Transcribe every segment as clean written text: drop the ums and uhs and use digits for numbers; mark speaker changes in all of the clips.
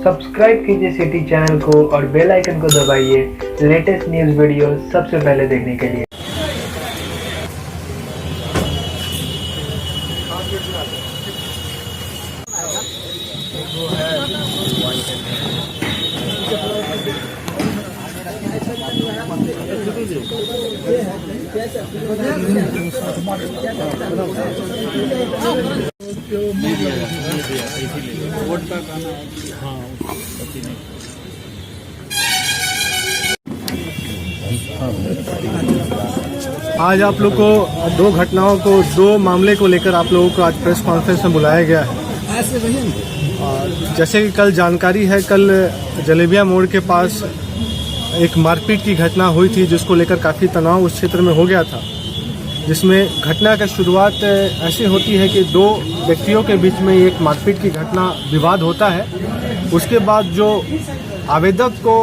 Speaker 1: Subscribe कीजिए city channel को और बेल आइकन को दबाइए लेटेस्ट न्यूज़ वीडियो सबसे पहले देखने के लिए।
Speaker 2: आज आप लोग को दो मामले को लेकर आप लोगों को आज प्रेस कॉन्फ्रेंस में बुलाया गया है। और जैसे कि कल जानकारी है, कल जलेबिया मोड़ के पास एक मारपीट की घटना हुई थी, जिसको लेकर काफ़ी तनाव उस क्षेत्र में हो गया था। जिसमें घटना का शुरुआत ऐसी होती है कि दो व्यक्तियों के बीच में एक मारपीट की घटना विवाद होता है। उसके बाद जो आवेदक को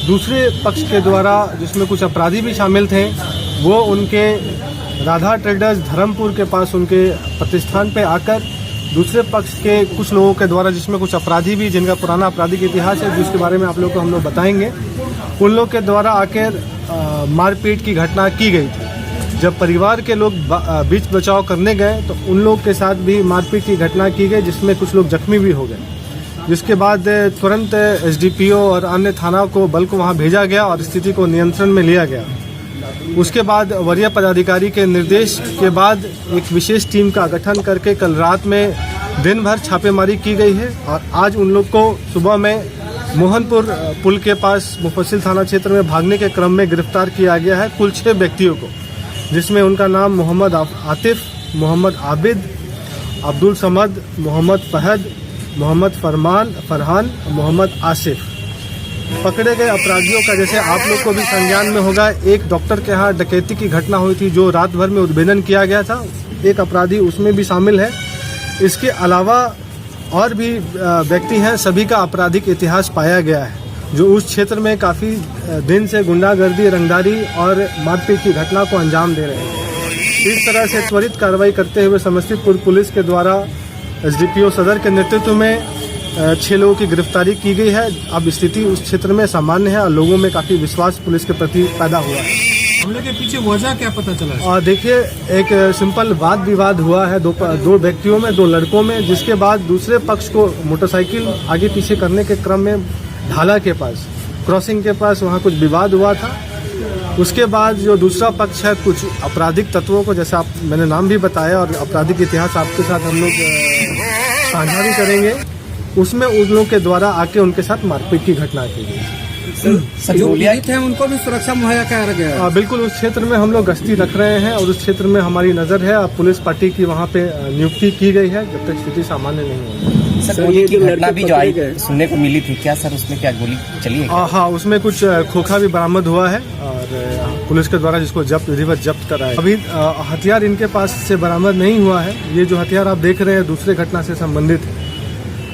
Speaker 2: दूसरे पक्ष के द्वारा, जिसमें कुछ अपराधी भी शामिल थे, वो उनके राधा ट्रेडर्स धर्मपुर के पास उनके प्रतिष्ठान पे आकर दूसरे पक्ष के कुछ लोगों के द्वारा, जिसमें कुछ अपराधी भी जिनका पुराना आपराधिक इतिहास है, जिसके बारे में आप लोगों को हम लोग बताएंगे, उन लोग के द्वारा आकर मारपीट की घटना की गई थी। जब परिवार के लोग बीच बचाव करने गए तो उन लोग के साथ भी मारपीट की घटना की गई, जिसमें कुछ लोग जख्मी भी हो गए। जिसके बाद तुरंत एसडीपीओ और अन्य थाना को बल को वहां भेजा गया और स्थिति को नियंत्रण में लिया गया। उसके बाद वरीय पदाधिकारी के निर्देश के बाद एक विशेष टीम का गठन करके कल रात में दिन भर छापेमारी की गई है। और आज उन लोग को सुबह में मोहनपुर पुल के पास मुफस्सिल थाना क्षेत्र में भागने के क्रम में गिरफ्तार किया गया है कुल 6 व्यक्तियों को, जिसमें उनका नाम मोहम्मद आतिफ, मोहम्मद आबिद, अब्दुल समद, मोहम्मद फहद, मोहम्मद फरहान, मोहम्मद आसिफ। पकड़े गए अपराधियों का, जैसे आप लोग को भी संज्ञान में होगा, एक डॉक्टर के यहाँ डकैती की घटना हुई थी जो रात भर में उद्भेदन किया गया था, एक अपराधी उसमें भी शामिल है। इसके अलावा और भी व्यक्ति हैं, सभी का आपराधिक इतिहास पाया गया है, जो उस क्षेत्र में काफ़ी दिन से गुंडागर्दी, रंगदारी और मारपीट की घटना को अंजाम दे रहे हैं। इस तरह से त्वरित कार्रवाई करते हुए समस्तीपुर पुलिस के द्वारा एसडीपीओ सदर के नेतृत्व में 6 लोगों की गिरफ्तारी की गई है। अब स्थिति उस क्षेत्र में सामान्य है और लोगों में काफ़ी विश्वास पुलिस के प्रति पैदा हुआ है।
Speaker 3: हमले के पीछे वजह क्या पता चला?
Speaker 2: और देखिए, एक सिंपल वाद विवाद हुआ है दो व्यक्तियों में, 2 लड़कों में, जिसके बाद दूसरे पक्ष को मोटरसाइकिल आगे पीछे करने के क्रम में ढाला के पास, क्रॉसिंग के पास, वहाँ कुछ विवाद हुआ था। उसके बाद जो दूसरा पक्ष है, कुछ आपराधिक तत्वों को, जैसे मैंने नाम भी बताया और आपराधिक इतिहास आपके साथ हम लोग साझा भी करेंगे, उसमें उन लोगों के द्वारा आके उनके साथ मारपीट की घटना की गई।
Speaker 3: जो पीड़ित है उनको भी सुरक्षा मुहैया करा गया?
Speaker 2: बिल्कुल, उस क्षेत्र में हम लोग गश्ती रख रहे हैं और उस क्षेत्र में हमारी नज़र है। अब पुलिस पार्टी की वहाँ पे नियुक्ति की गई है, जब तक स्थिति सामान्य नहीं होगी।
Speaker 4: सर, गोली की घटना भी जो आई सुनने को मिली थी, क्या सर उसमें क्या गोली चली है?
Speaker 2: हाँ, उसमें कुछ खोखा भी बरामद हुआ है और पुलिस के द्वारा जिसको जब्त करा है। अभी हथियार इनके पास से बरामद नहीं हुआ है। ये जो हथियार आप देख रहे हैं दूसरे घटना से संबंधित है।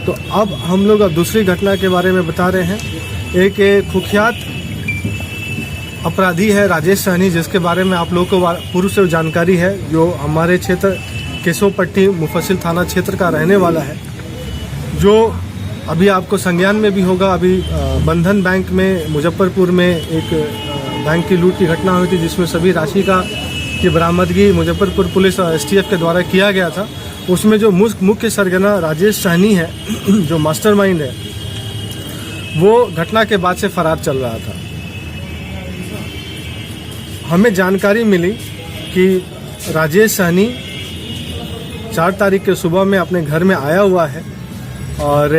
Speaker 2: तो अब हम लोग दूसरी घटना के बारे में बता रहे हैं। एक कुख्यात अपराधी है राजेश सहनी, जिसके बारे में आप लोगों को पूर्व से जानकारी है, जो हमारे क्षेत्र केशवपट्टी मुफस्सिल थाना क्षेत्र का रहने वाला है, जो अभी आपको संज्ञान में भी होगा। अभी बंधन बैंक में मुजफ्फरपुर में एक बैंक की लूट की घटना हुई थी, जिसमें सभी राशि की बरामदगी मुजफ्फरपुर पुलिस और एसटीएफ के द्वारा किया गया था। उसमें जो मुख्य सरगना राजेश सहनी है, जो मास्टरमाइंड है, वो घटना के बाद से फरार चल रहा था। हमें जानकारी मिली कि राजेश सहनी 4 तारीख के सुबह में अपने घर में आया हुआ है और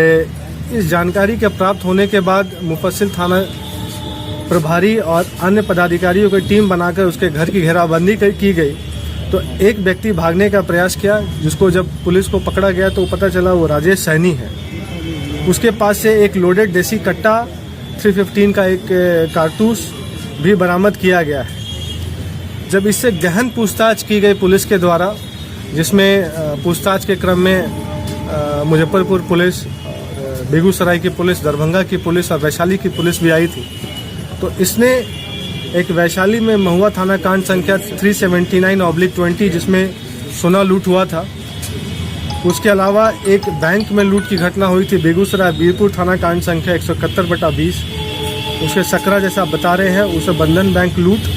Speaker 2: इस जानकारी के प्राप्त होने के बाद मुफस्सिल थाना प्रभारी और अन्य पदाधिकारियों की टीम बनाकर उसके घर की घेराबंदी की गई। तो एक व्यक्ति भागने का प्रयास किया, जिसको जब पुलिस को पकड़ा गया तो पता चला वो राजेश सहनी है। उसके पास से एक लोडेड देसी कट्टा 315 का एक कारतूस भी बरामद किया गया है। जब इससे गहन पूछताछ की गई पुलिस के द्वारा, जिसमें पूछताछ के क्रम में मुजफ्फरपुर पुलिस, बेगूसराय की पुलिस, दरभंगा की पुलिस और वैशाली की पुलिस भी आई थी, तो इसने एक वैशाली में महुआ थाना कांड संख्या 379/20, जिसमें सोना लूट हुआ था, उसके अलावा एक बैंक में लूट की घटना हुई थी बेगूसराय बीरपुर थाना कांड संख्या 171/20। उसके सकरा जैसा आप बता रहे हैं उसे बंधन बैंक लूट,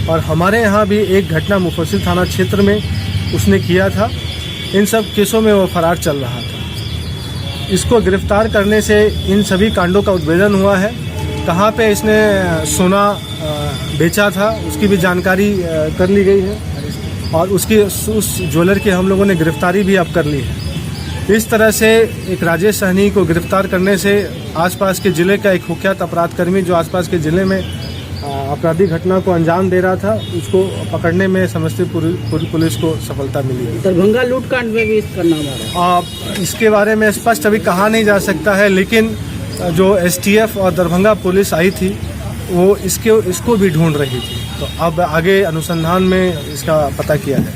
Speaker 2: और हमारे यहाँ भी एक घटना मुफस्सिल थाना क्षेत्र में उसने किया था। इन सब केसों में वो फरार चल रहा था। इसको गिरफ्तार करने से इन सभी कांडों का उद्भेदन हुआ है। कहाँ पे इसने सोना बेचा था उसकी भी जानकारी कर ली गई है, और उसकी उस ज्वेलर की हम लोगों ने गिरफ्तारी भी अब कर ली है। इस तरह से एक राजेश सहनी को गिरफ्तार करने से आसपास के ज़िले का एक कुख्यात अपराधकर्मी जो आसपास के ज़िले में आपराधिक घटना को अंजाम दे रहा था, उसको पकड़ने में समस्तीपुर पुलिस को सफलता मिली है।
Speaker 5: दरभंगा लूटकांड में भी इसका नाम आ रहा है।
Speaker 2: इसके बारे में स्पष्ट अभी कहा नहीं जा सकता है, लेकिन जो STF और दरभंगा पुलिस आई थी वो इसको भी ढूंढ रही थी। तो अब आगे अनुसंधान में इसका पता किया है।